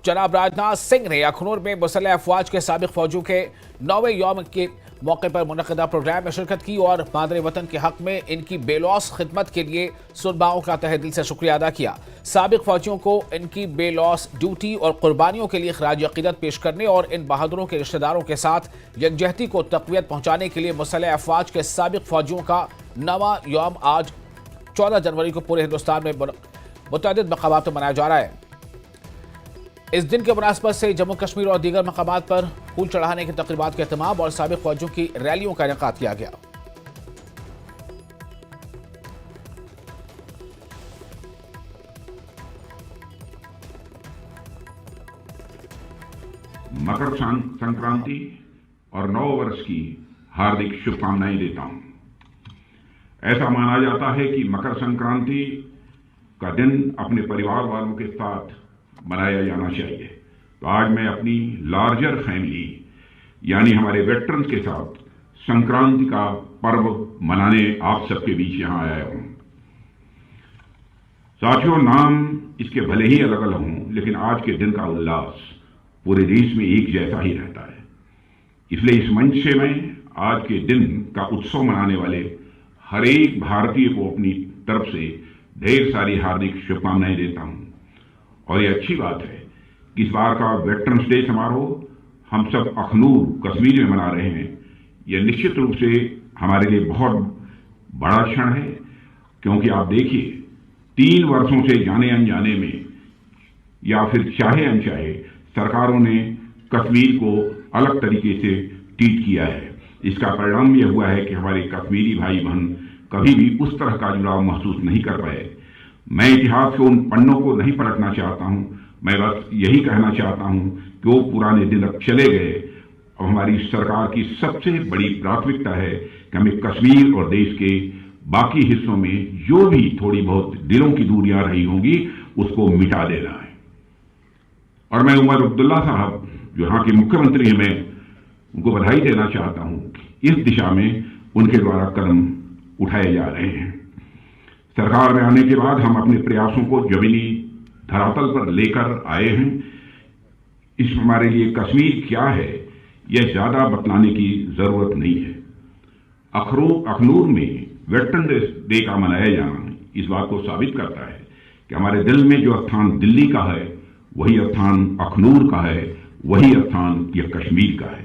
जनाब राजनाथ सिंह ने अखनूर में मुसल्लह अफवाज के साबिक फौजियों के 9वें यौम के मौके पर मुनक़दा प्रोग्राम में शिरकत की और मादरे वतन के हक में इनकी बेलौस खिदमत के लिए सुनबाओं का तहे दिल से शुक्रिया अदा किया। साबिक फौजियों को इनकी बेलौस ड्यूटी और कुर्बानियों के लिए खराज अक़ीदत पेश करने और इन बहादुरों के रिश्तेदारों के साथ यकजहती को तक़वियत पहुँचाने के लिए मुसल्लह अफवाज के साबिक फौजियों का 9वां यौम आज 14 जनवरी को पूरे हिंदुस्तान में मुतअद्दिद मकामात पर मनाया जा रहा है। इस दिन के मुनासबत से जम्मू कश्मीर और दीगर मकामात पर फूल चढ़ाने की तक़रीबात के एहतमाम और साबिक फौजियों की रैलियों का इनेकाद किया गया। मकर संक्रांति और नव वर्ष की हार्दिक शुभकामनाएं देता हूं। ऐसा माना जाता है कि मकर संक्रांति का दिन अपने परिवार वालों के साथ मनाया जाना चाहिए। तो आज मैं अपनी लार्जर फैमिली यानी हमारे वेटरन्स के साथ संक्रांति का पर्व मनाने आप सबके बीच यहां आया हूं। साथियों, नाम इसके भले ही अलग अलग हों, लेकिन आज के दिन का उल्लास पूरे देश में एक जैसा ही रहता है। इसलिए इस मंच से मैं आज के दिन का उत्सव मनाने वाले हर एक भारतीय को अपनी तरफ से ढेर सारी हार्दिक शुभकामनाएं देता हूं। और ये अच्छी बात है कि इस बार का वेटरन्स डे समारोह हम सब अखनूर कश्मीर में मना रहे हैं। यह निश्चित रूप से हमारे लिए बहुत बड़ा क्षण है, क्योंकि आप देखिए 3 वर्षों से जाने अनजाने में या फिर चाहे अनचाहे सरकारों ने कश्मीर को अलग तरीके से ट्रीट किया है। इसका परिणाम यह हुआ है कि हमारे कश्मीरी भाई बहन कभी भी उस तरह का जुड़ाव महसूस नहीं कर पाए। मैं इतिहास के उन पन्नों को नहीं पलटना चाहता हूं, मैं बस यही कहना चाहता हूं कि वो पुराने दिन अब चले गए। अब हमारी सरकार की सबसे बड़ी प्राथमिकता है कि हमें कश्मीर और देश के बाकी हिस्सों में जो भी थोड़ी बहुत दिलों की दूरियां रही होंगी उसको मिटा देना है। और मैं उमर अब्दुल्ला साहब जो यहाँ के मुख्यमंत्री हैं, मैं उनको बधाई देना चाहता हूं कि इस दिशा में उनके द्वारा कदम उठाए जा रहे हैं। सरकार में आने के बाद हम अपने प्रयासों को जमीनी धरातल पर लेकर आए हैं। इस हमारे लिए कश्मीर क्या है यह ज्यादा बतलाने की जरूरत नहीं है। अखनूर में वेटरन डे का मनाया जाना इस बात को साबित करता है कि हमारे दिल में जो स्थान दिल्ली का है वही स्थान अखनूर का है, वही स्थान यह कश्मीर का है।